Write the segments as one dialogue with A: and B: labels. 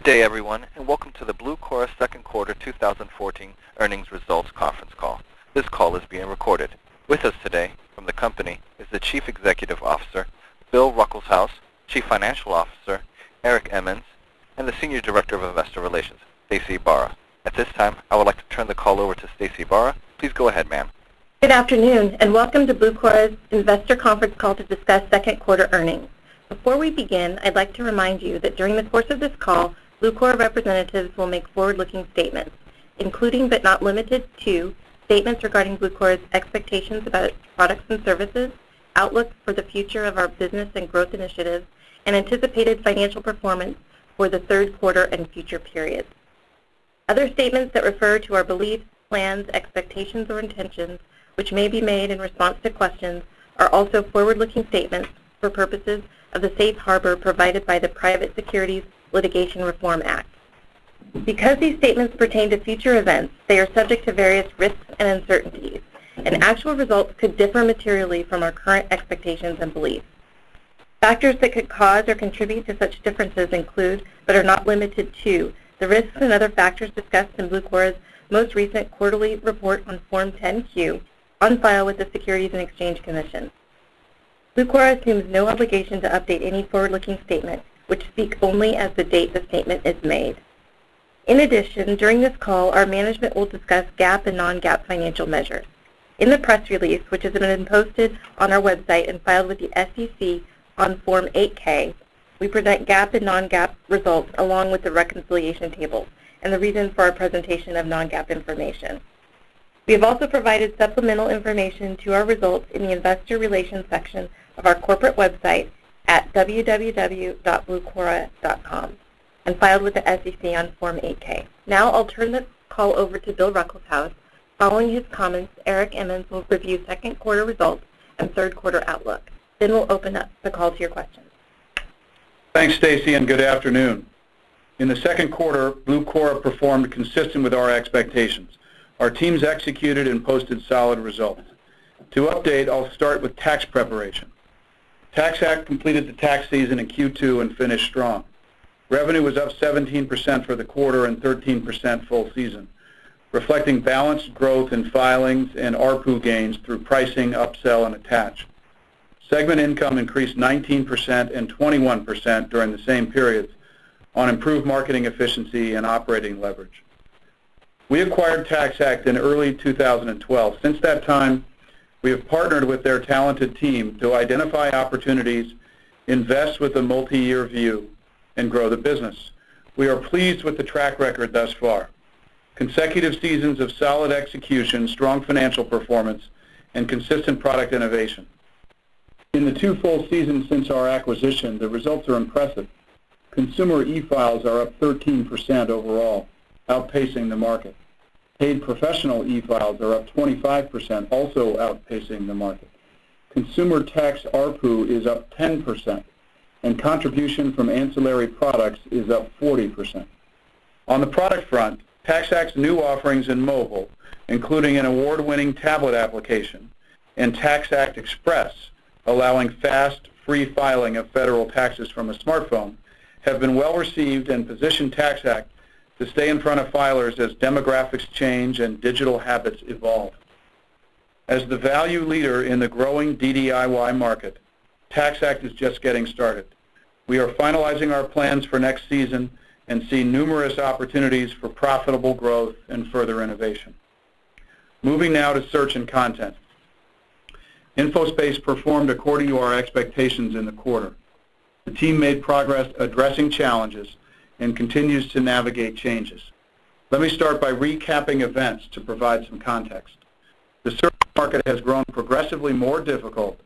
A: day, everyone, and welcome to the Blucora second quarter 2014 earnings results conference call. This call is being recorded. With us today from the company is the Chief Executive Officer, Bill Ruckelshaus, Chief Financial Officer, Eric Emans, and the Senior Director of Investor Relations, Stacy Ybarra. At this time, I would like to turn the call over to Stacy Ybarra. Please go ahead, ma'am.
B: Good afternoon, and welcome to Blucora's investor conference call to discuss second quarter earnings. Before we begin, I'd like to remind you that during the course of this call, Blucora representatives will make forward-looking statements, including but not limited to statements regarding Blucora's expectations about its products and services, outlook for the future of our business and growth initiatives, and anticipated financial performance for the third quarter and future periods. Other statements that refer to our beliefs, plans, expectations, or intentions, which may be made in response to questions, are also forward-looking statements for purposes of the safe harbor provided by the Private Securities Litigation Reform Act. Because these statements pertain to future events, they are subject to various risks and uncertainties, and actual results could differ materially from our current expectations and beliefs. Factors that could cause or contribute to such differences include, but are not limited to, the risks and other factors discussed in Blucora's most recent quarterly report on Form 10-Q on file with the Securities and Exchange Commission. Blucora assumes no obligation to update any forward-looking statement, which speak only as the date the statement is made. In addition, during this call, our management will discuss GAAP and non-GAAP financial measures. In the press release, which has been posted on our website and filed with the SEC on Form 8-K, we present GAAP and non-GAAP results along with the reconciliation tables and the reason for our presentation of non-GAAP information. We have also provided supplemental information to our results in the Investor Relations section of our corporate website at www.blucora.com and filed with the SEC on Form 8-K. Now I'll turn the call over to Bill Ruckelshaus. Following his comments, Eric Emans will review second quarter results and third quarter outlook. Then we'll open up the call to your questions.
C: Thanks, Stacy, and good afternoon. In the second quarter, Blucora performed consistent with our expectations. Our teams executed and posted solid results. To update, I'll start with tax preparation. Tax Act completed the tax season in Q2 and finished strong. Revenue was up 17% for the quarter and 13% full season, reflecting balanced growth in filings and ARPU gains through pricing, upsell, and attach. Segment income increased 19% and 21% during the same periods on improved marketing efficiency and operating leverage. We acquired Tax Act in early 2012. Since that time, we have partnered with their talented team to identify opportunities, invest with a multi-year view, and grow the business. We are pleased with the track record thus far. Consecutive seasons of solid execution, strong financial performance, and consistent product innovation. In the 2 full seasons since our acquisition, the results are impressive. Consumer e-files are up 13% overall, outpacing the market. Paid professional e-files are up 25%, also outpacing the market. Consumer tax ARPU is up 10%, and contribution from ancillary products is up 40%. On the product front, Tax Act's new offerings in mobile, including an award-winning tablet application, and Tax Act Express, allowing fast, free filing of federal taxes from a smartphone, have been well received and position Tax Act to stay in front of filers as demographics change and digital habits evolve. As the value leader in the growing DIY market, Tax Act is just getting started. We are finalizing our plans for next season and see numerous opportunities for profitable growth and further innovation. Moving now to search and content. InfoSpace performed according to our expectations in the quarter. The team made progress addressing challenges and continues to navigate changes. Let me start by recapping events to provide some context. The search market has grown progressively more difficult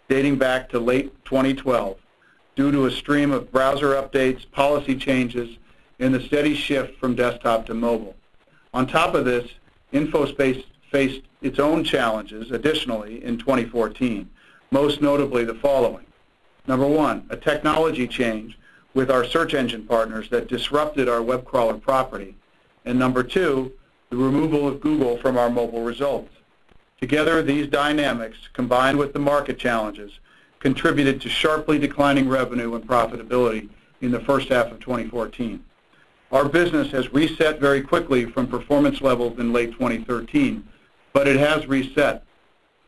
C: dating back to late 2012 due to a stream of browser updates, policy changes, and the steady shift from desktop to mobile. On top of this, InfoSpace faced its own challenges additionally in 2014, most notably the following. Number 1, a technology change with our search engine partners that disrupted our web crawler property. And number 2, the removal of Google from our mobile results. Together, these dynamics, combined with the market challenges, contributed to sharply declining revenue and profitability in the first half of 2014. Our business has reset very quickly from performance levels in late 2013, but it has reset.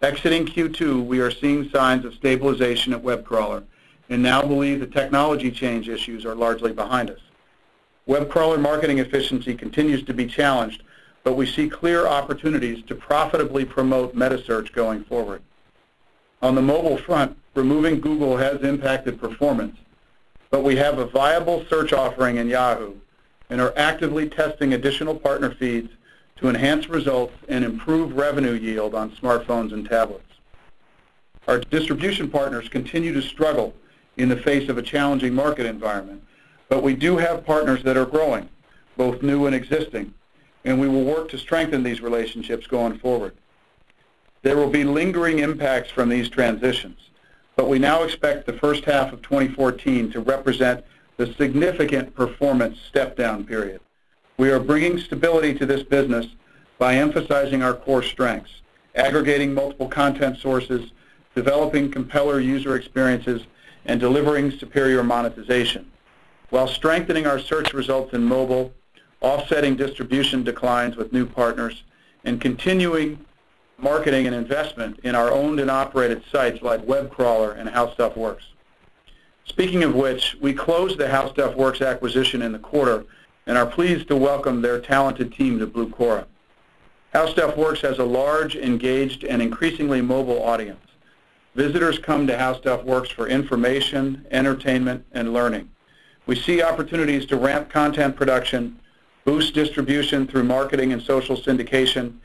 C: Exiting Q2, we are seeing signs of stabilization at WebCrawler and now believe the technology change issues are largely behind us. WebCrawler marketing efficiency continues to be challenged, but we see clear opportunities to profitably promote metasearch going forward. On the mobile front, removing Google has impacted performance, but we have a viable search offering in Yahoo and are actively testing additional partner feeds to enhance results and improve revenue yield on smartphones and tablets. Our distribution partners continue to struggle in the face of a challenging market environment, but we do have partners that are growing, both new and existing, and we will work to strengthen these relationships going forward. There will be lingering impacts from these transitions, but we now expect the first half of 2014 to represent the significant performance step-down period. We are bringing stability to this business by emphasizing our core strengths, aggregating multiple content sources, developing compeller user experiences, and delivering superior monetization, while strengthening our search results in mobile, offsetting distribution declines with new partners, and continuing marketing and investment in our owned and operated sites like WebCrawler and How Stuff Works. Speaking of which, we closed the How Stuff Works acquisition in the quarter and are pleased to welcome their talented team to Blucora. How Stuff Works has a large, engaged, and increasingly mobile audience. Visitors come to How Stuff Works for information, entertainment, and learning. We see opportunities to ramp content production, boost distribution through marketing and social syndication,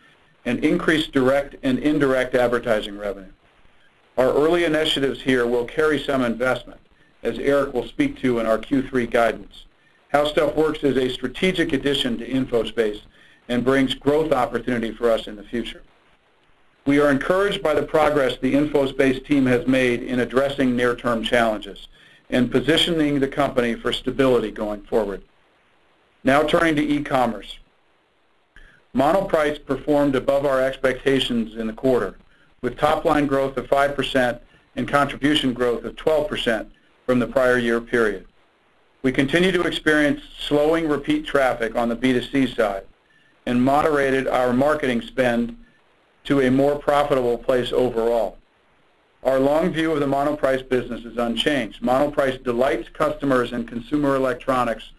C: and increase direct and indirect advertising revenue. Our early initiatives here will carry some investment, as Eric will speak to in our Q3 guidance. How Stuff Works is a strategic addition to InfoSpace and brings growth opportunity for us in the future. We are encouraged by the progress the InfoSpace team has made in addressing near-term challenges and positioning the company for stability going forward. Now turning to e-commerce. Monoprice performed above our expectations in the quarter, with top-line growth of 5% and contribution growth of 12% from the prior year period. We continue to experience slowing repeat traffic on the B2C side and moderated our marketing spend to a more profitable place overall. Our long view of the Monoprice business is unchanged. Monoprice delights customers in consumer electronics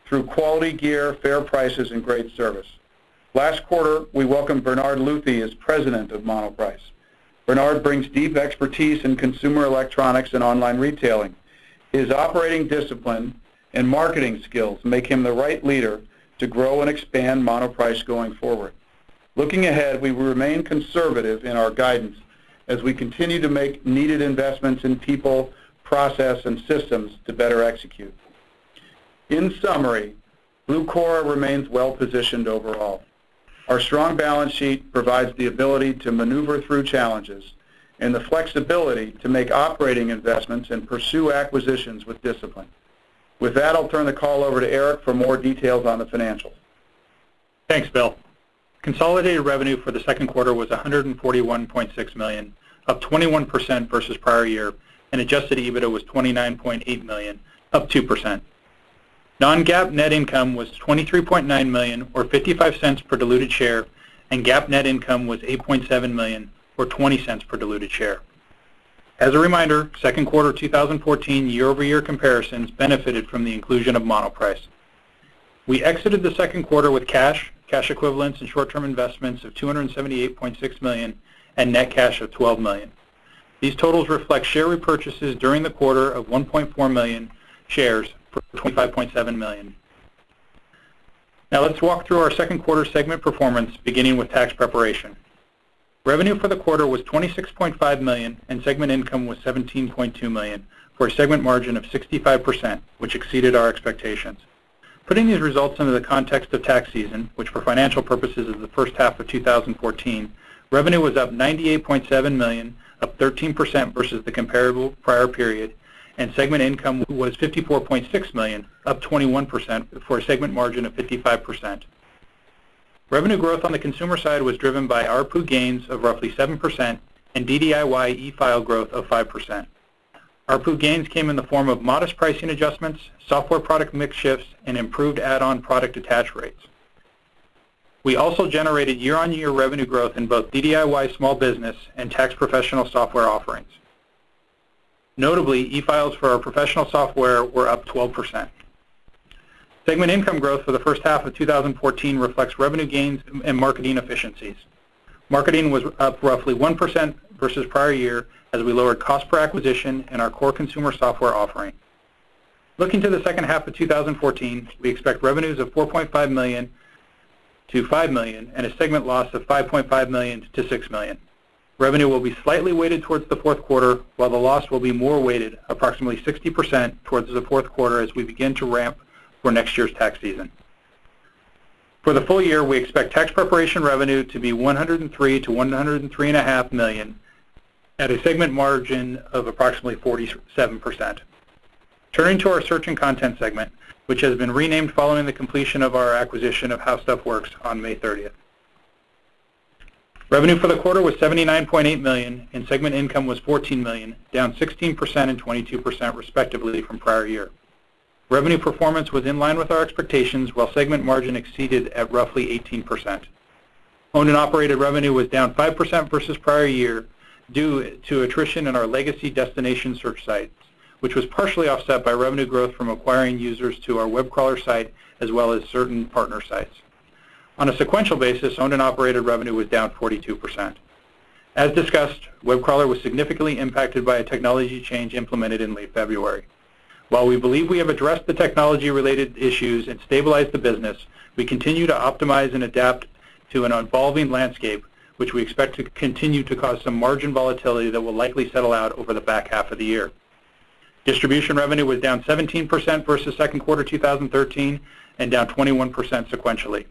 C: through quality gear, fair prices, and great service. Last quarter, we welcomed Bernard Luthi as president of Monoprice. Bernard brings deep expertise in consumer electronics and online retailing. His operating discipline and marketing skills make him the right leader to grow and expand Monoprice going forward. Looking ahead, we will remain conservative in our guidance as we continue to make needed investments in people, process, and systems to better execute. In summary, Blucora remains well-positioned overall. Our strong balance sheet provides the ability to maneuver through challenges and the flexibility to make operating investments and pursue acquisitions with discipline. With that, I'll turn the call over to Eric for more details on the financials.
D: Thanks, Bill. Consolidated revenue for the second quarter was $141.6 million, up 21% versus prior year, and adjusted EBITDA was $29.8 million, up 2%. Non-GAAP net income was $23.9 million, or 55 cents per diluted share, and GAAP net income was $8.7 million, or 20 cents per diluted share. As a reminder, second quarter 2014 year-over-year comparisons benefited from the inclusion of Monoprice. We exited the second quarter with cash equivalents, and short-term investments of $278.6 million and net cash of $12 million. These totals reflect share repurchases during the quarter of 1.4 million shares for $25.7 million. Now let's walk through our second quarter segment performance, beginning with tax preparation. Revenue for the quarter was $26.5 million, and segment income was $17.2 million, for a segment margin of 65%, which exceeded our expectations. Putting these results into the context of tax season, which for financial purposes is the first half of 2014, revenue was up $98.7 million, up 13% versus the comparable prior period, and segment income was $54.6 million, up 21%, for a segment margin of 55%. Revenue growth on the consumer side was driven by ARPU gains of roughly 7% and DDIY e-file growth of 5%. ARPU gains came in the form of modest pricing adjustments, software product mix shifts, and improved add-on product attach rates. We also generated year-on-year revenue growth in both DIY small business and tax professional software offerings. Notably, e-files for our professional software were up 12%. Segment income growth for the first half of 2014 reflects revenue gains and marketing efficiencies. Marketing was up roughly 1% versus prior year as we lowered cost per acquisition in our core consumer software offering. Looking to the second half of 2014, we expect revenues of $4.5 million to $5 million and a segment loss of $5.5 million to $6 million. Revenue will be slightly weighted towards the fourth quarter, while the loss will be more weighted, approximately 60% towards the fourth quarter as we begin to ramp for next year's tax season. For the full year, we expect tax preparation revenue to be $103 to $103.5 million at a segment margin of approximately 47%. Turning to our search and content segment, which has been renamed following the completion of our acquisition of How Stuff Works on May 30th. Revenue for the quarter was $79.8 million, and segment income was $14 million, down 16% and 22% respectively from prior year. Revenue performance was in line with our expectations, while segment margin exceeded at roughly 18%. Owned and operated revenue was down 5% versus prior year due to attrition in our legacy destination search sites, which was partially offset by revenue growth from acquiring users to our web crawler site as well as certain partner sites. On a sequential basis, owned and operated revenue was down 42%. As discussed, web crawler was significantly impacted by a technology change implemented in late February. While we believe we have addressed the technology-related issues and stabilized the business, we continue to optimize and adapt to an evolving landscape, which we expect to continue to cause some margin volatility that will likely settle out over the back half of the year. Distribution revenue was down 17% versus second quarter 2013 and down 21% sequentially.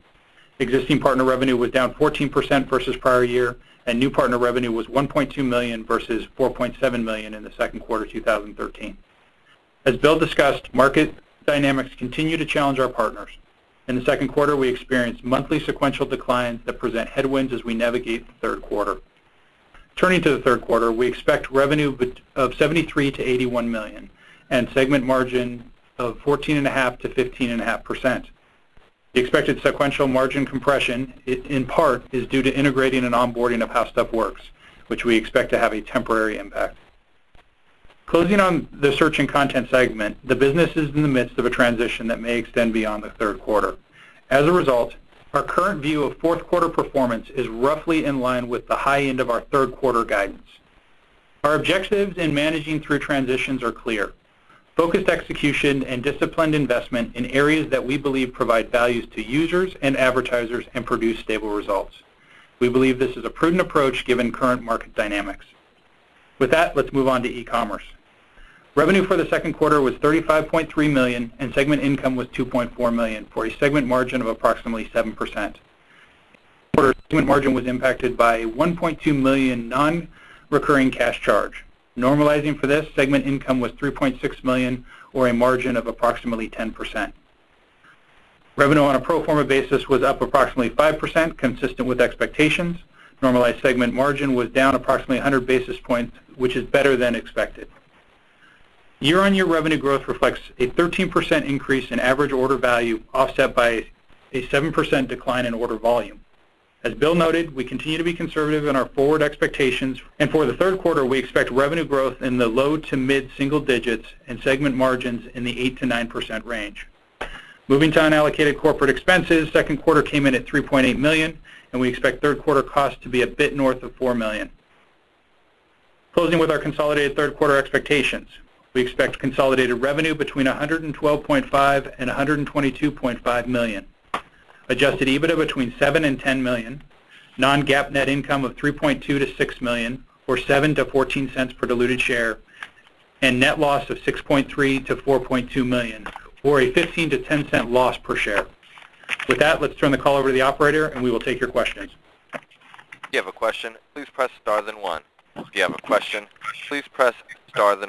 D: Existing partner revenue was down 14% versus prior year, and new partner revenue was $1.2 million versus $4.7 million in the second quarter 2013. As Bill discussed, market dynamics continue to challenge our partners. In the second quarter, we experienced monthly sequential declines that present headwinds as we navigate the third quarter. Turning to the third quarter, we expect revenue of $73 to $81 million and segment margin of 14.5% to 15.5%. The expected sequential margin compression, in part, is due to integrating and onboarding of How Stuff Works, which we expect to have a temporary impact. Closing on the search and content segment, the business is in the midst of a transition that may extend beyond the third quarter. As a result, our current view of fourth quarter performance is roughly in line with the high end of our third quarter guidance. Our objectives in managing through transitions are clear: focused execution and disciplined investment in areas that we believe provide values to users and advertisers and produce stable results. We believe this is a prudent approach given current market dynamics. With that, let's move on to e-commerce. Revenue for the second quarter was $35.3 million and segment income was $2.4 million for a segment margin of approximately 7%. Quarter segment margin was impacted by a $1.2 million non-recurring cash charge. Normalizing for this, segment income was $3.6 million or a margin of approximately 10%. Revenue on a pro forma basis was up approximately 5%, consistent with expectations. Normalized segment margin was down approximately 100 basis points, which is better than expected. Year-on-year revenue growth reflects a 13% increase in average order value, offset by a 7% decline in order volume. As Bill noted, we continue to be conservative in our forward expectations, and for the third quarter, we expect revenue growth in the low to mid-single digits and segment margins in the 8 to 9% range. Moving to unallocated corporate expenses, second quarter came in at $3.8 million, and we expect third quarter costs to be a bit north of $4 million. Closing with our consolidated third quarter expectations. We expect consolidated revenue between $112.5 and $122.5 million. Adjusted EBITDA between $7 and $10 million. Non-GAAP net income of $3.2 to $6 million, or 7 to 14 cents per diluted share, and net loss of $6.3 to $4.2 million, or a 15 to 10 cent loss per share. With that, let's turn the call over to the operator, and we will take your questions.
A: If you have a question, please press star then one. If you have a question, please press star then one.